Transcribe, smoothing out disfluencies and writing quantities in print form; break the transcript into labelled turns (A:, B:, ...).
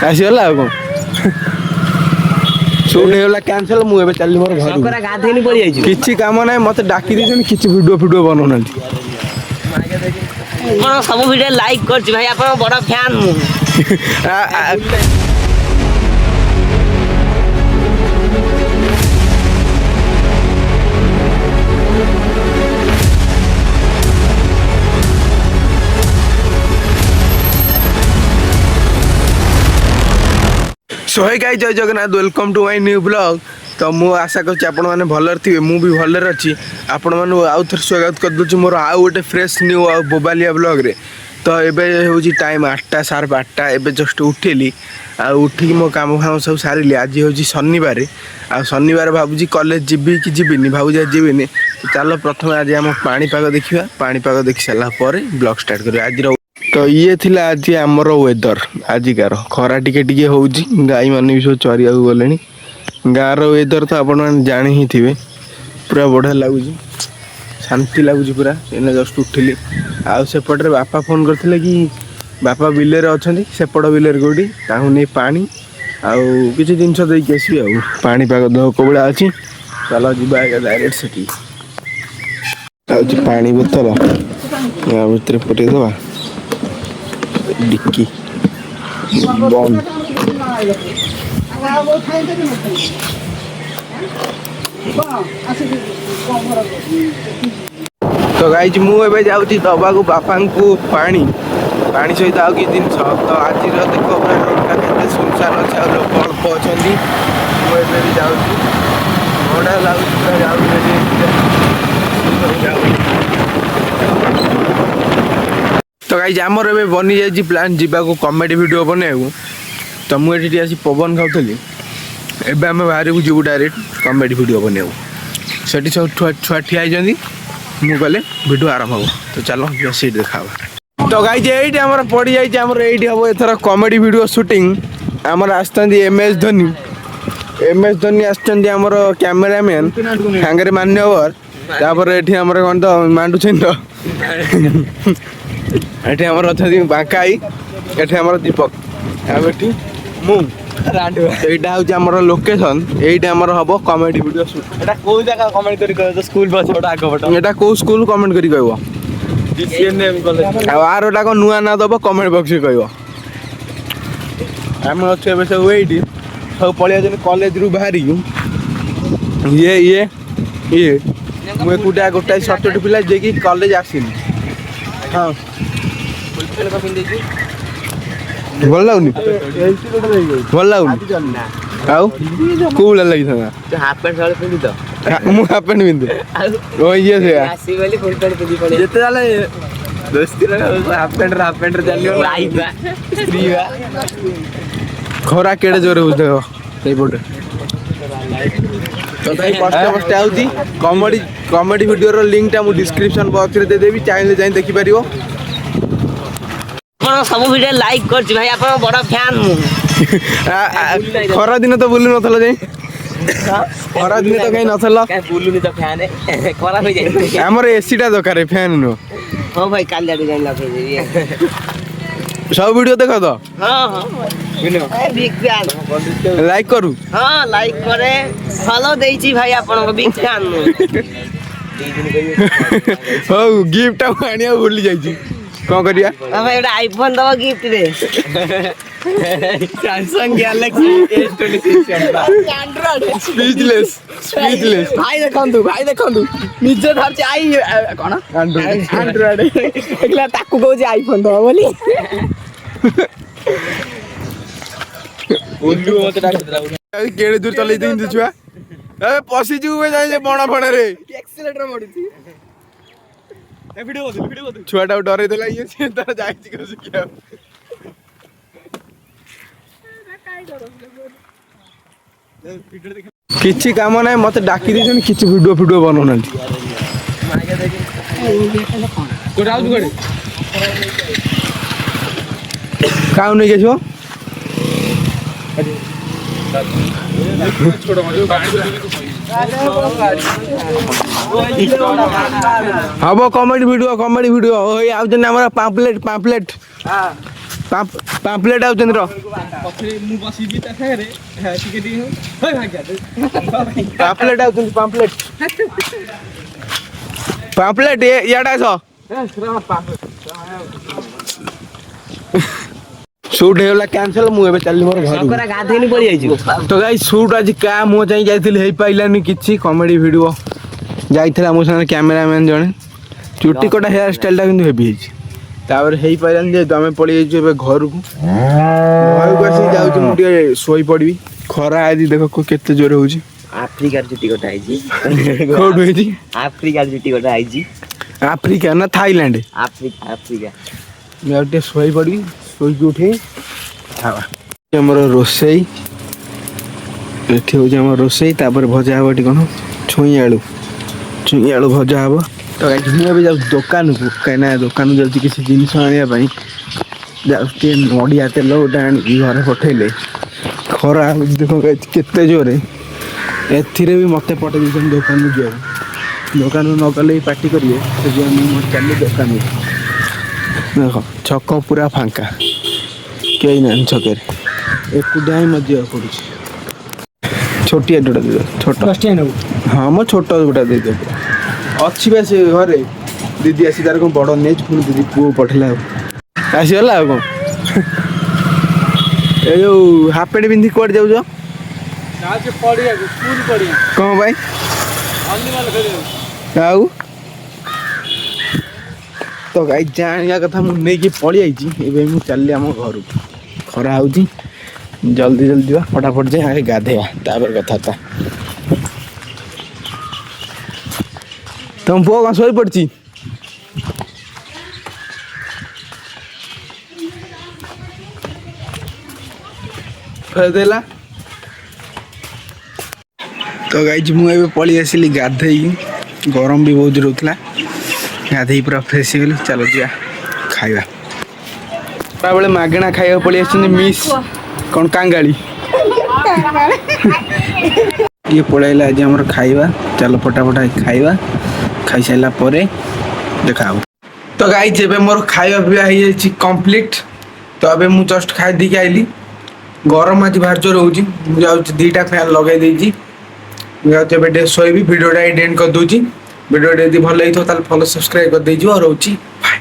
A: ଆସିଗଲା ଆଉ କଣ ସୁଟ୍ ହେଇଗଲା କ୍ୟାନସଲ। ମୁଁ ଏବେ ଚାଲିଲି ମୋର ଘରକୁ।
B: ଗାଧେଇନି ପଳେଇ ଯାଇଛି।
A: କିଛି କାମ ନାହିଁ, ମତେ ଡାକି ଦେଇଛନ୍ତି, କିଛି ଭିଡ଼ିଓ ବନଉନାହାନ୍ତି।
B: ଆପଣ ସବୁ ଭିଡ଼ିଓ ଲାଇକ୍ କରୁଛି ଭାଇ, ଆପଣଙ୍କ ବଡ଼ ଫ୍ୟାନ୍ ମୁଁ।
A: सो हे गाइस, जय Jagannath, welcome to my new blog. तो मु आशा करछि आपण माने भलर थिबे, मु भी भलर अछि। आपण माने आउ थर स्वागत कर दउछि मोर आउ गोटे फ्रेश न्यू आ बोबालिया ब्लॉग रे। तो एबे होछि टाइम 8टा 8:30। एबे जस्ट उठेली आ उठी मो काम फाम सब सारिली। आज होछि शनिवार आ शनिवार भाबुछि कॉलेज जिबी कि जिबिनी, भाबुछि जिबिनी। तो चलो प्रथम आज हम पाणीपाग देखिबा, पाणीपाग देखि साला परे ब्लॉग स्टार्ट करिया आज। तो ये थिला आज आमर वेदर आजिकार खरा टिके टिके होउछि। गाई माने भी सब चरिया गलेनी। गाँव वेदर तो आपण मैंने जानी ही थे, पूरा बढ़िया लगुच, शांति लगुच पूरा। एने जस्ट उठिली आउ सेपटे बापा फोन करते कि बापा बिलेर अच्छा सेपट बिलेर कौटी नहीं पानी आउ किसी जिनस देकी आसबि। आ पाणीपाग देह कौड़ा अच्छी, चलो जीवा डायरेक्ट से पानी बोतल भितर पटेदवा डिक्की बंद। तो गाइज मुझे जाऊँगी दबा को बापा को पानी पानी सहित आउ कि जिन। तो आज देख पूरा रोडटा के सुनसान अच्छे आ लोक अल्प अच्छा। मुझे भी जाऊँगी बड़ा लगुच पूरा जाऊँ। तो गाइज आमर ए बनी जाइए प्लान जावाक कमेडी वीडियो बनवाक। तो मुझे आसी पवन खाऊली, एबे आम बाहर को जीव डायरेक्ट कमेडी वीडियो बनवाक। सेठी सब छुआ ठिया होती, मुझे कहले वीडियो आरंभ हो। तो चलो सीट देखा। तो गाइज ये पड़ जाइए हम एथर कमेडी वीडियो शूटिंग। आमर आसती MS धोनी आमर कैमेरामैन सांगे मान्यवर। तापर ये कौन तो मांडुछन तो ये अच्छा बांकाई, ये दीपक यहाँ हूँ लोकेशन। ये हम कमेडी वीडियो शूट।
B: कौ जगह कमेंट कर स्कूल बस आग पट
A: यहाँ कौ स्कूल कमेंट कर आर कौन नुआ ना दब कमेंट बक्स कह। आम अच्छे सब ये सब पलि कॉलेज रू बाहर ये ये ये मुझे एकुटिया गोटाए सचोट पिला जे कि कॉलेज आसनी। हाँ भल लगुनि भल लगुनि आउ कौ भला लगी था
B: हाफ पैंट साल पिंधि तो
A: मु हाफ पैंट पिंधे ओ ये से
B: आसी वाली फुल पैंट पिंधि पड़े
A: जेते जाले दोस्ती रे हाफ पैंट चलियो
B: आइबा
A: स्त्री बा खरा केड़े जोरे बुझे हो सही पटे। तो भाई कष्ट आउची कमेडी वीडियो रो लिंक टा मु डिस्क्रिप्शन बॉक्स रे दे देबी, चाहे जाई देखि परिवो।
B: ଆପଣ ସବୁ ଭିଡ଼ିଓ ଲାଇକ୍ କରୁଛି ଭାଇ, ଆପଣଙ୍କ ବଡ଼ ଫ୍ୟାନ୍ ମୁଁ।
A: ଖରା ଦିନ ତ ବୁଲୁ ନଥିଲ ଯାଇ, ଖରା ଦିନ ତ କାଇଁ ନଥିଲ?
B: ବୁଲୁନି ତ ଫ୍ୟାନ୍ ଖରାପ ହେଇଯାଇଛି।
A: ଆମର ଏସି ଟା ଦରକାର, ଫ୍ୟାନ୍ ନୁହଁ।
B: ହଁ ଭାଇ କାଲି ଆଡୁ ଯାଇ ଲଗେଇଦେବି।
A: ସବୁ ଭିଡ଼ିଓ ଦେଖ ତ?
B: ହଁ ହଁ ବିଗ୍ ଫ୍ୟାନ୍।
A: ଲାଇକ୍ କରୁ?
B: ହଁ ଲାଇକ୍ କରେ, ଫଲୋ ଦେଇଛି ଭାଇ, ଆପଣଙ୍କ ବିଗ୍ ଫ୍ୟାନ୍ ମୁଁ।
A: ହଉ ଗିଫ୍ଟ ଟା ଆଣିବାକୁ ଭୁଲି ଯାଇଛି, कौन करिया?
B: भाई एक आईफोन दवा गिफ्ट दे। Samsung Galaxy S26 Android
A: speechless
B: भाई देखंतु निजे धरचे आई कोन एंड्रॉइड एकला ताकू कहू आईफोन दवा बोली ओल्लू मते डाकतला
A: केड़े दूर चलै दिन छुआ ए पसी जुबे जाय जे बणा फणे रे
B: एक्सीलेटर मोडुची वीडियो
A: छुआटा डरे देला ये से तार जाय छी कसु क्या किछि काम नै मते डाकी दिछन किछि वीडियो बनौना कोड आउ कोड काउ नै गेछो हम कमेडी वीडियो पाम्पलेट ପାମ୍ପଲେଟ୍ ଆଉଛନ୍ତି ର
B: ପଛରେ ମୁଁ ବସିବି ତା ସାଙ୍ଗରେ ଟିକେ ଟିକେ ହଇ ଭାଗ୍ୟା
A: ପାମ୍ପଲେଟ୍ ଆଉଛନ୍ତି ପାମ୍ପଲେଟ୍ ଇଆଡ଼େ ଆସ ସୁଟ୍ ହେଇଗଲା କ୍ୟାନସଲ ମୁଁ ଏବେ ଚାଲିଲି ମୋର ଘରକୁ
B: ଗାଧେଇନି ପଳେଇ ଯାଇଛୁ
A: ତ ଗାଇ ସୁଟ୍ ଆଜି କା ମୋ ଯାଇ ଯାଇଥିଲି ହେଇପାରିଲାନି କିଛି କମେଡି ଭିଡ଼ିଓ ଯାଇଥିଲା ମୋ ସାଙ୍ଗରେ କ୍ୟାମେରାମ୍ୟାନ୍ ଜଣେ ଚୁଟି କଟା ହେୟାର ଷ୍ଟାଇଲଟା କିନ୍ତୁ ହେଭି ହେଇଛି ତାପରେ ହେଇପାରିଲାନି ଯେହେତୁ ଆମେ ପଳେଇ ଯାଇଛୁ ଏବେ ଘରକୁ ଆସିକି ଯାଉଛି ମୁଁ ଟିକେ ଶୋଇପଡ଼ିବି ଖରା ଆଜି ଦେଖ କେତେ ଜୋରେ ହଉଛି
B: ଆଫ୍ରିକାର ଚୁଟି କଟା ହେଇଛି
A: କୋଉଠୁ ହେଇଛି
B: ଆଫ୍ରିକାର ଚୁଟି କଟା ହେଇଛି
A: ଆଫ୍ରିକା ନା ଥାଇଲାଣ୍ଡ
B: ଆଫ୍ରିକା
A: ମୁଁ ଆଉ ଟିକେ ଶୋଇପଡ଼ିବି ଶୋଇକି ଉଠି ଖାଇବା ଆମର ରୋଷେଇ ଏଠି ହେଉଛି ଆମର ରୋଷେଇ ତାପରେ ଭଜା ହେବ ଏଠି କ'ଣ ଛୁଇଁ ଆଳୁ ଭଜା ହେବ ତ ମୁଁ ଏବେ ଯାଉଛି ଦୋକାନକୁ କାହିଁକିନା ଦୋକାନକୁ ଯାଉଛି କିଛି ଜିନିଷ ଆଣିବା ପାଇଁ ଯାଉଛି ଟିକେ ନଡ଼ିଆ ତେଲ ଗୋଟେ ଆଣିକି ଘରେ ପଠେଇଲେ ଖରା ଦେଖ କେତେ ଜୋରେ ଏଥିରେ ବି ମୋତେ ପଠେଇ ଦେଇଛନ୍ତି ଦୋକାନକୁ ଯିବାକୁ ଦୋକାନକୁ ନ ଗଲେ ବି ପାଟି କରିବେ ସେଥିପାଇଁ ମୁଁ ଚାଲିଲି ଦୋକାନକୁ ଦେଖ ଛକ ପୁରା ଫାଙ୍କା କେହି ନାହାନ୍ତି ଛକରେ ଏକୁଟିଆ ହିଁ ମୋତେ ଯିବାକୁ ପଡ଼ୁଛି ଛୋଟିଆ ଯୋଉଟା ଦେଇଦେବ ଛୋଟ ହଁ ମୋ ଛୋଟ ଯୋଉଟା ଦେଇଦେବ ଅଛି ବା ସେ ଘରେ ଦିଦି ଆସି ତାର କ'ଣ ବଡ଼ ନେଇଛି ପୁଣି ଦିଦି ପୁଅ ପଠେଇଲା ଆଉ ଆସିଗଲା ଆଉ କ'ଣ ଏ ଯୋଉ ହାଫ୍ ପ୍ୟାଣ୍ଟ ପିନ୍ଧିକି କୁଆଡ଼େ ଯାଉଛ କ'ଣ ପାଇଁ ଆଉ ତ ଗାଈ ଜାଣିବା କଥା ମୁଁ ନେଇକି ପଳେଇ ଆଇଛି ଏବେ ମୁଁ ଚାଲିଲି ଆମ ଘରକୁ ଖରା ହେଉଛି ଜଲ୍ଦି ଯିବା ଫଟାଫଟ ଯାଇ ଆଗେ ଗାଧେଇବା ତାପରେ କଥାବାର୍ତ୍ତା ତମ ପୁଅ କ'ଣ ଶୋଇପଡ଼ିଛି ଦେଲା ତ ଗାଇଛି ମୁଁ ଏବେ ପଳେଇ ଆସିଲି ଗାଧେଇକି ଗରମ ବି ବହୁତ ରହୁଥିଲା ଗାଧେଇ ପୁରା ଫ୍ରେଶ୍ ହେଇଗଲି ଚାଲ ଯିବା ଖାଇବା ଖରାବେଳେ ମାଗଣା ଖାଇବାକୁ ପଳେଇ ଆସିଛନ୍ତି ମିସ୍ କ'ଣ କାଙ୍ଗାଳି ଇଏ ପଳେଇଲା ଆଜି ଆମର ଖାଇବା ଚାଲ ଫଟାଫଟ ଖାଇବା ଖାଇସାରିଲା ପରେ ଦେଖା ହବ ତ ଗାଇଛି ଏବେ ମୋର ଖାଇବା ପିଇବା ହେଇଯାଇଛି କମ୍ପ୍ଲିଟ୍ ତ ଏବେ ମୁଁ ଜଷ୍ଟ ଖାଇ ଦେଇକି ଆଇଲି ଗରମ ଆଜି ଭାରି ଜୋର ରହୁଛି ମୁଁ ଯାଉଛି 2ଟା ଫ୍ୟାନ୍ ଲଗାଇ ଦେଇଛି ମୁଁ ଯାଉଛି ଏବେ ଟିକେ ଶୋଇବି ଭିଡ଼ିଓଟା ଏଣ୍ଡ କରିଦେଉଛି ଭିଡ଼ିଓଟା ଯଦି ଭଲ ହେଇଥିବ ତାହେଲେ ଫଲୋ ସବସ୍କ୍ରାଇବ୍ କରିଦେଇଯିବ ରହୁଛି ବାଏ।